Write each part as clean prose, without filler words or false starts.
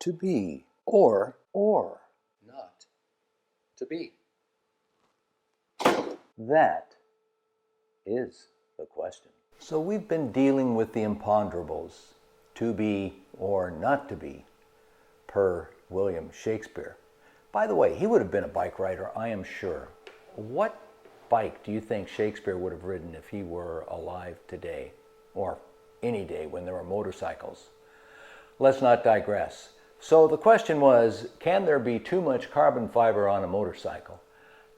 to be or not to be? That is the question. So we've been dealing with the imponderables, to be or not to be, per William Shakespeare. By the way, he would have been a bike rider, I am sure. What bike do you think Shakespeare would have ridden if he were alive today, or any day when there were motorcycles? Let's not digress. So the question was, can there be too much carbon fiber on a motorcycle?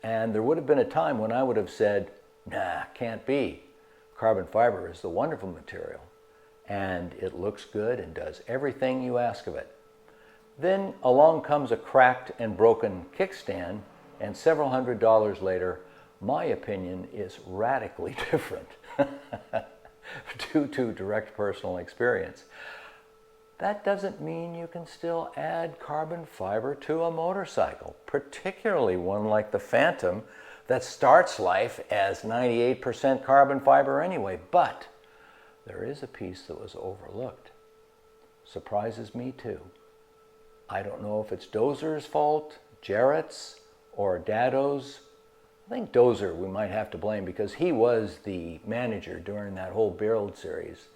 And there would have been a time when I would have said, nah, can't be. Carbon fiber is the wonderful material, and it looks good and does everything you ask of it. Then along comes a cracked and broken kickstand, and several $100s later, my opinion is radically different due to direct personal experience. That doesn't mean you can still add carbon fiber to a motorcycle, particularly one like the Phantom that starts life as 98% carbon fiber anyway. But there is a piece that was overlooked. Surprises me too. I don't know if it's Dozer's fault, Jarrett's, or Dado's. I think Dozer we might have to blame because he was the manager during that whole build series.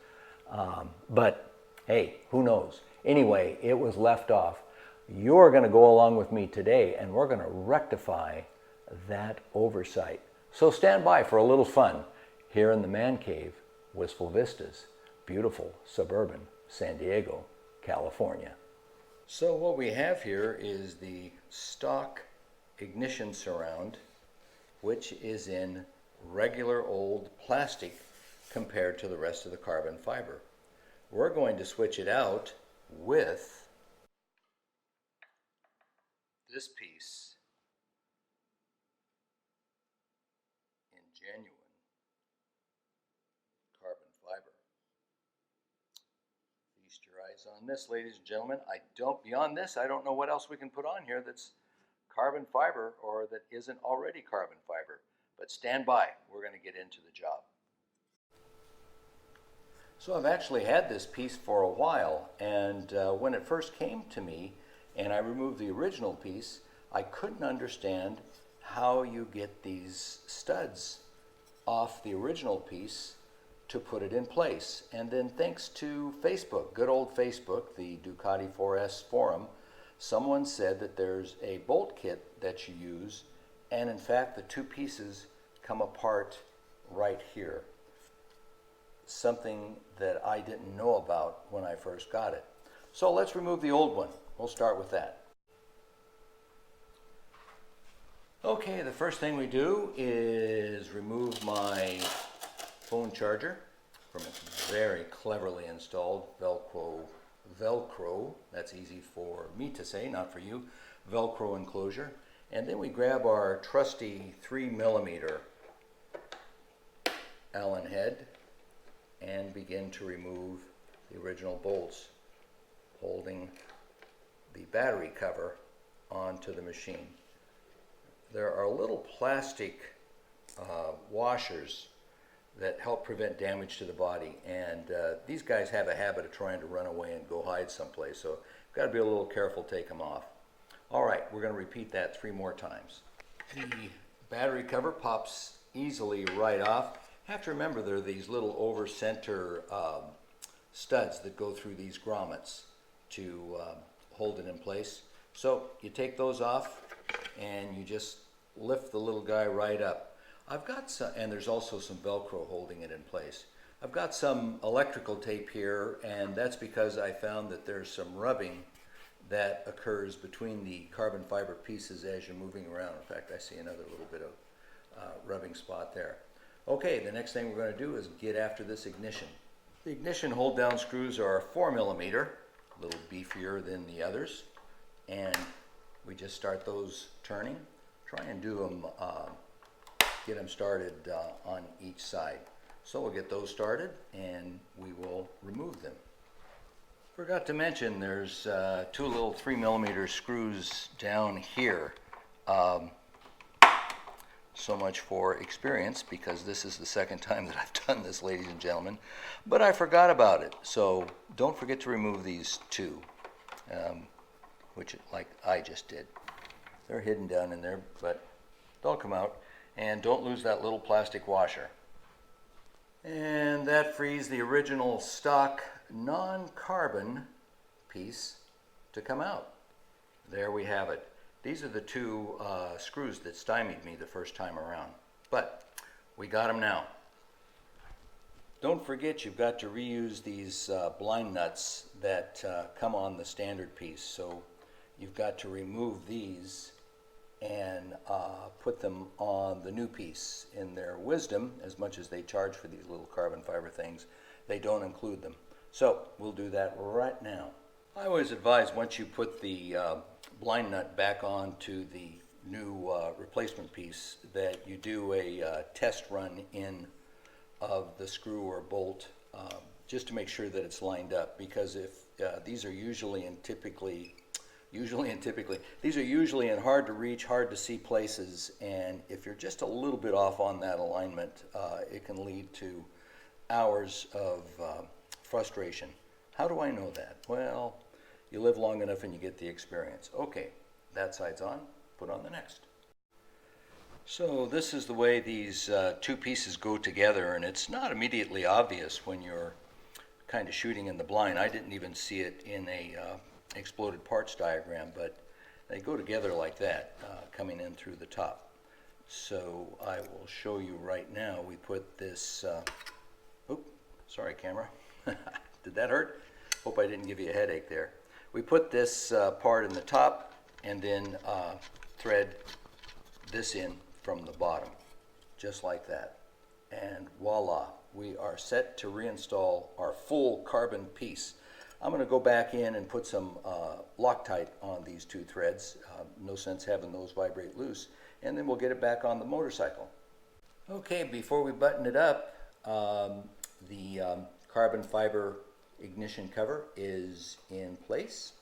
But hey, who knows? Anyway, it was left off. You're going to go along with me today and we're going to rectify that oversight. So stand by for a little fun here in the Man Cave, Wistful Vistas, beautiful suburban San Diego, California. So what we have here is the stock ignition surround, which is in regular old plastic compared to the rest of the carbon fiber. We're going to switch it out with this piece in genuine carbon fiber. Feast your eyes on this, ladies and gentlemen. Beyond this, I don't know what else we can put on here that's carbon fiber or that isn't already carbon fiber. But stand by, we're going to get into the job. So I've actually had this piece for a while, and when it first came to me and I removed the original piece, I couldn't understand how you get these studs off the original piece to put it in place. And then thanks to Facebook, good old Facebook, the Ducati 4S forum, someone said that there's a bolt kit that you use, and in fact the two pieces come apart right here. Something that I didn't know about when I first got it. So let's remove the old one. We'll start with that. Okay, the first thing we do is remove my phone charger from its very cleverly installed Velcro, that's easy for me to say, not for you, Velcro enclosure. And then we grab our trusty 3mm Allen head and begin to remove the original bolts holding the battery cover onto the machine. There are little plastic washers that help prevent damage to the body, and these guys have a habit of trying to run away and go hide someplace, so you've got to be a little careful to take them off. All right, we're going to repeat that 3 more times. The battery cover pops easily right off. You have to remember there are these little over-center studs that go through these grommets to hold it in place. So you take those off and you just lift the little guy right up. I've got some, and there's also some Velcro holding it in place. I've got some electrical tape here, and that's because I found that there's some rubbing that occurs between the carbon fiber pieces as you're moving around. In fact, I see another little bit of rubbing spot there. Okay, the next thing we're going to do is get after this ignition. The ignition hold down screws are 4mm, a little beefier than the others, and we just start those turning. Try and do them, get them started on each side. So we'll get those started and we will remove them. Forgot to mention there's 2 little 3mm screws down here. So much for experience, because this is the second time that I've done this, ladies and gentlemen. But I forgot about it, so don't forget to remove these 2. which like I just did. They're hidden down in there, but they'll come out. And don't lose that little plastic washer. And that frees the original stock non-carbon piece to come out. There we have it. These are the two screws that stymied me the first time around, but we got them now. Don't forget, you've got to reuse these blind nuts that come on the standard piece, so you've got to remove these and put them on the new piece. In their wisdom, as much as they charge for these little carbon fiber things, they don't include them. So we'll do that right now. I always advise, once you put the blind nut back onto the new replacement piece, that you do a test run in of the screw or bolt, just to make sure that it's lined up, because if these are usually in hard to reach, hard to see places, and if you're just a little bit off on that alignment, it can lead to hours of frustration. How do I know that? Well, you live long enough and you get the experience. Okay, that side's on, put on the next. So this is the way these two pieces go together, and it's not immediately obvious when you're kind of shooting in the blind. I didn't even see it in a exploded parts diagram, but they go together like that, coming in through the top. So I will show you right now. We put this, sorry camera, did that hurt? Hope I didn't give you a headache there. We put this part in the top and then thread this in from the bottom, just like that. And voila, we are set to reinstall our full carbon piece. I'm going to go back in and put some Loctite on these two threads. No sense having those vibrate loose. And then we'll get it back on the motorcycle. Okay, before we button it up, the carbon fiber ignition cover is in place,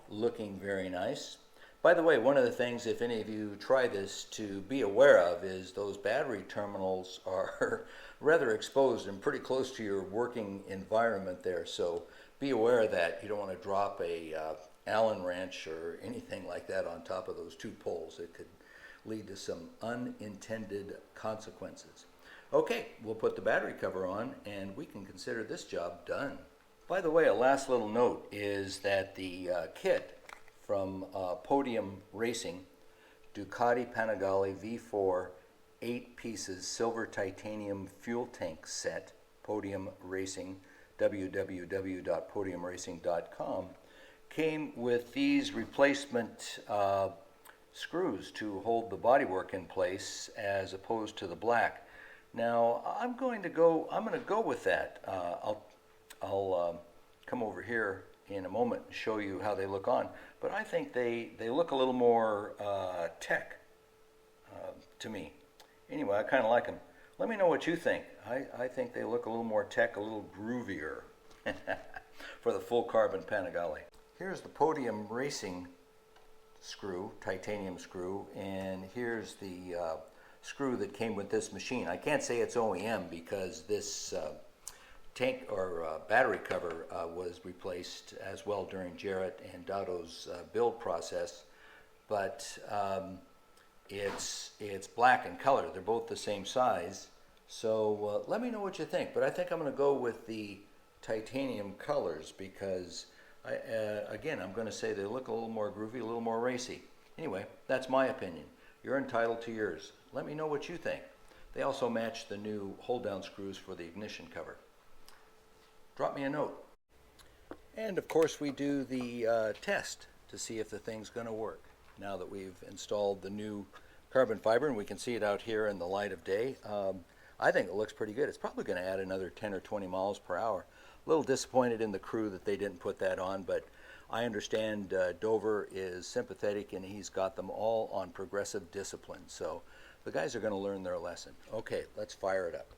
looking very nice. By the way, one of the things, if any of you try this, to be aware of is those battery terminals are rather exposed and pretty close to your working environment there. So be aware of that. You don't want to drop a Allen wrench or anything like that on top of those two poles. It could lead to some unintended consequences. Okay, we'll put the battery cover on and we can consider this job done. By the way, a last little note is that the kit from Podium Racing, Ducati Panigale V4 8 pieces silver titanium fuel tank set, Podium Racing, www.podiumracing.com, came with these replacement screws to hold the bodywork in place as opposed to the black. Now I'm going to go with that. I'll come over here in a moment and show you how they look on, but I think they look a little more tech to me. Anyway, I kind of like them. Let me know what you think. I think they look a little more tech, a little groovier for the full carbon Panigale. Here's the Podium Racing screw, titanium screw, and here's the screw that came with this machine. I can't say it's OEM because this tank or battery cover was replaced as well during Jarrett and Dado's build process, but it's black in color. They're both the same size. So let me know what you think, but I think I'm going to go with the titanium colors because again, I'm going to say they look a little more groovy, a little more racy. Anyway, that's my opinion. You're entitled to yours. Let me know what you think. They also match the new hold-down screws for the ignition cover. Drop me a note. And of course we do the test to see if the thing's going to work. Now that we've installed the new carbon fiber and we can see it out here in the light of day, I think it looks pretty good. It's probably going to add another 10 or 20 miles per hour. A little disappointed in the crew that they didn't put that on, but I understand Dover is sympathetic and he's got them all on progressive discipline. So the guys are going to learn their lesson. Okay, let's fire it up.